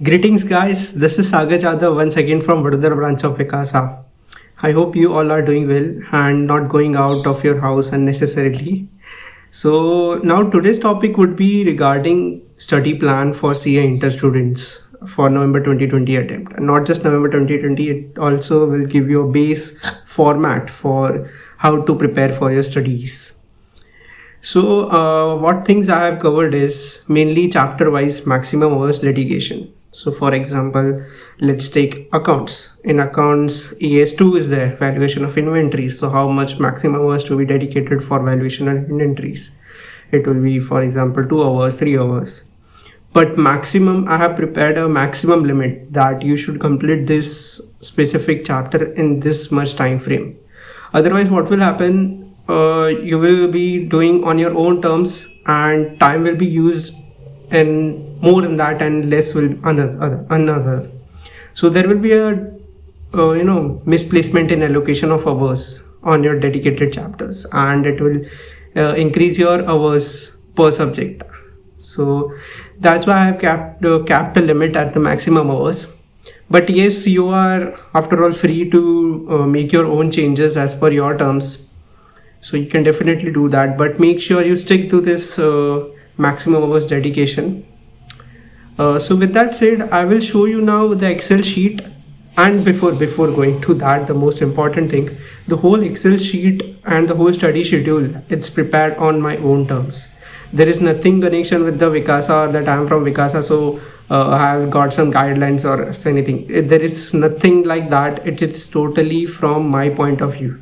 Greetings, guys. This is Sagar Jadhav once again from Vadodara branch of Vikasa. I hope you all are doing well and not going out of your house unnecessarily. So, now today's topic would be regarding study plan for CA Inter students for November 2020 attempt. And not just November 2020, it also will give you a base format for how to prepare for your studies. So, what things I have covered is mainly chapter wise maximum hours dedication. So, for example, let's take accounts. In accounts, ES2 is there, valuation of inventories. So, how much maximum hours to be dedicated for valuation of inventories? It will be, for example, 2 hours, 3 hours. But maximum, I have prepared a maximum limit that you should complete this specific chapter in this much time frame. Otherwise, what will happen? You will be doing on your own terms, and time will be used and more in that, and less will another. So there will be a misplacement in allocation of hours on your dedicated chapters, and it will increase your hours per subject. So that's why I have capped a limit at the maximum hours. But yes, you are after all free to make your own changes as per your terms, so you can definitely do that, but make sure you stick to this maximum hours dedication. So with that said, I will show you now the Excel sheet. And before going to that, the most important thing, the whole Excel sheet and the whole study schedule, it's prepared on my own terms. There is nothing connection with the Vikasa or that I am from Vikasa, so I have got some guidelines or anything. There is nothing like that. It is totally from my point of view.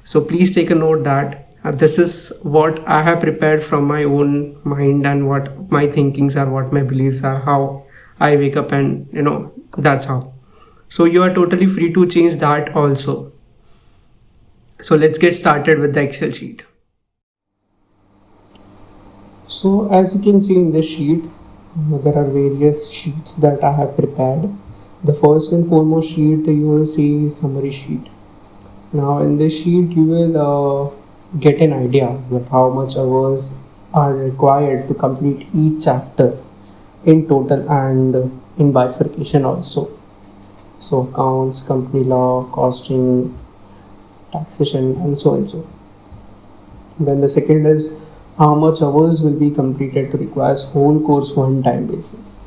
So please take a note that this is what I have prepared from my own mind, and what my thinkings are, what my beliefs are, how I wake up, and that's how. So you are totally free to change that also. So let's get started with the Excel sheet. So as you can see in this sheet, there are various sheets that I have prepared. The first and foremost sheet you will see is summary sheet. Now in this sheet you will get an idea that how much hours are required to complete each chapter in total and in bifurcation also. So accounts, company law, costing, taxation, and so and so. Then the second is how much hours will be completed to require whole course one time basis.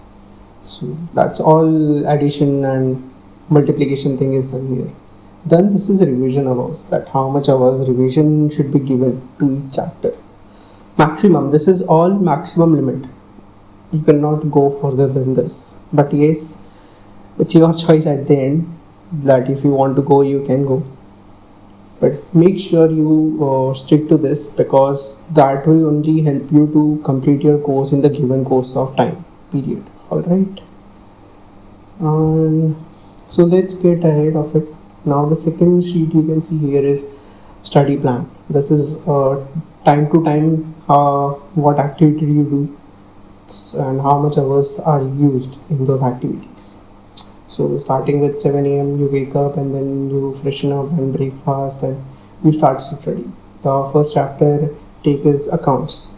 So that's all addition and multiplication thing is done here. Then this is revision hours, that how much hours revision should be given to each chapter. Maximum, this is all maximum limit. You cannot go further than this. But yes, it's your choice at the end that if you want to go, you can go. But make sure you stick to this, because that will only help you to complete your course in the given course of time period. Alright. So let's get ahead of it. Now the second sheet you can see here is study plan. This is time to time what activity you do and how much hours are used in those activities. So starting with 7 a.m. you wake up and then you freshen up and breakfast and you start to study. The first chapter take is accounts.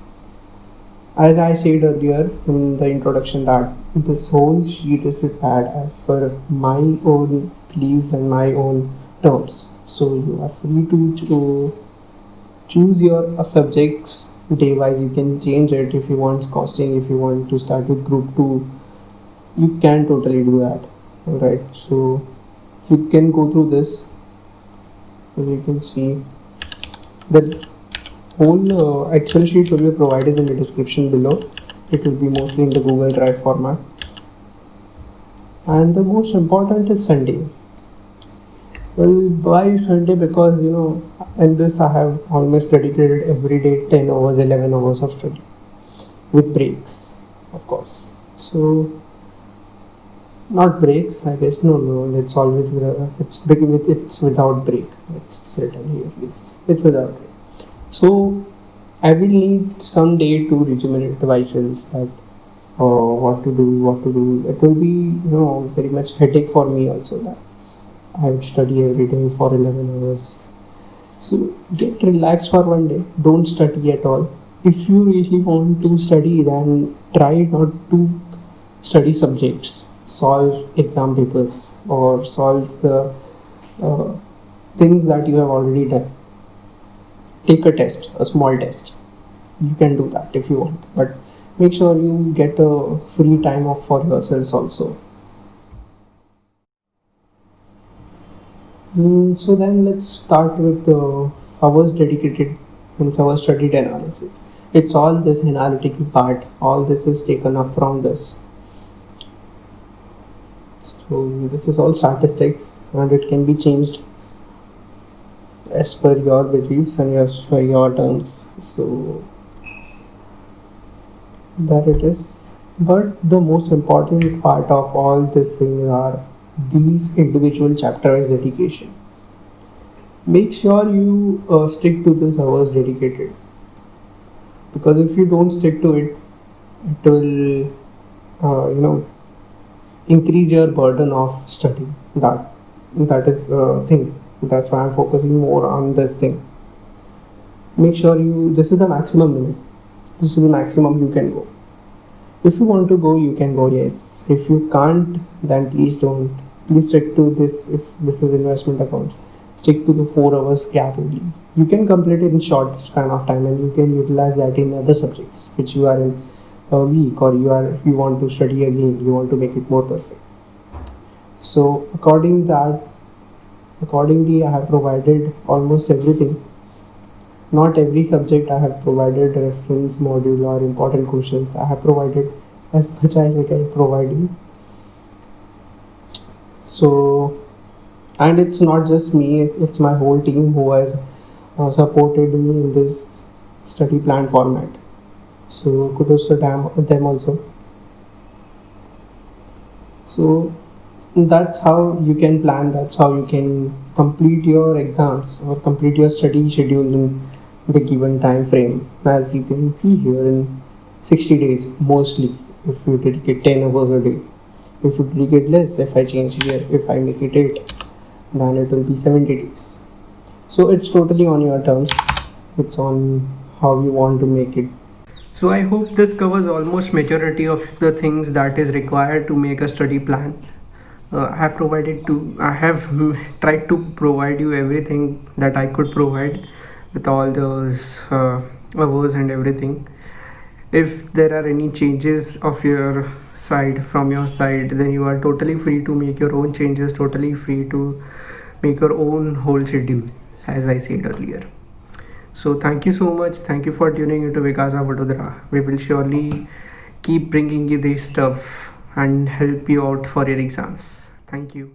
As I said earlier in the introduction that this whole sheet is prepared as per my own beliefs and my own terms. So you are free to choose your subjects day wise. You can change it if you want costing, if you want to start with group 2, you can totally do that. Alright, so you can go through this. As you can see, the whole Excel sheet will be provided in the description below. It will be mostly in the Google Drive format. And the most important is Sunday. Well, why Sunday? Because in this I have almost dedicated every day 10 hours, 11 hours of study with breaks, of course. So not breaks, I guess. No, it's always it's without break. It's written here. It's without break. So I will need some day to rejuvenate myself, that what to do. It will be very much headache for me also, that I would study every day for 11 hours. So get relaxed for one day. Don't study at all. If you really want to study, then try not to study subjects. solve exam papers or solve the uh, things that you have already done. Take a test, a small test. You can do that if you want, but make sure you get a free time off for yourselves also. So then let's start with the hours dedicated means our studied analysis. It's all this analytical part. All this is taken up from this. So this is all statistics, and it can be changed as per your beliefs and as per your terms. So that it is. But the most important part of all these things are these individual chapter-wise dedication. Make sure you stick to this hours dedicated, because if you don't stick to it, it will increase your burden of study. That is the thing. That's why I'm focusing more on this thing. Make sure you this is the maximum limit. This is the maximum you can go. If you want to go, you can go, yes. If you can't, then please don't. Please stick to this. If this is investment accounts, stick to the 4 hours gap only. You can complete it in short span of time, and you can utilize that in other subjects which you are in a week, or you want to study again. You want to make it more perfect. So accordingly, I have provided almost everything. Not every subject I have provided reference module or important questions. I have provided as much as I can provide you. So, and it's not just me, it's my whole team who has supported me in this study plan format. So, kudos to them also. So, that's how you can plan, that's how you can complete your exams or complete your study schedule in the given time frame, as you can see here, in 60 days mostly, if you dedicate 10 hours a day. If you dedicate less, if I change here, if I make it 8, then it will be 70 days. So it's totally on your terms, it's on how you want to make it. So I hope this covers almost majority of the things that is required to make a study plan. I have tried to provide you everything that I could provide with all those hours and everything. If there are any changes of your side from your side, then you are totally free to make your own changes, totally free to make your own whole schedule, as I said earlier. So thank you so much. Thank you for tuning into Vikasa Vadodara. We will surely keep bringing you this stuff and help you out for your exams. Thank you.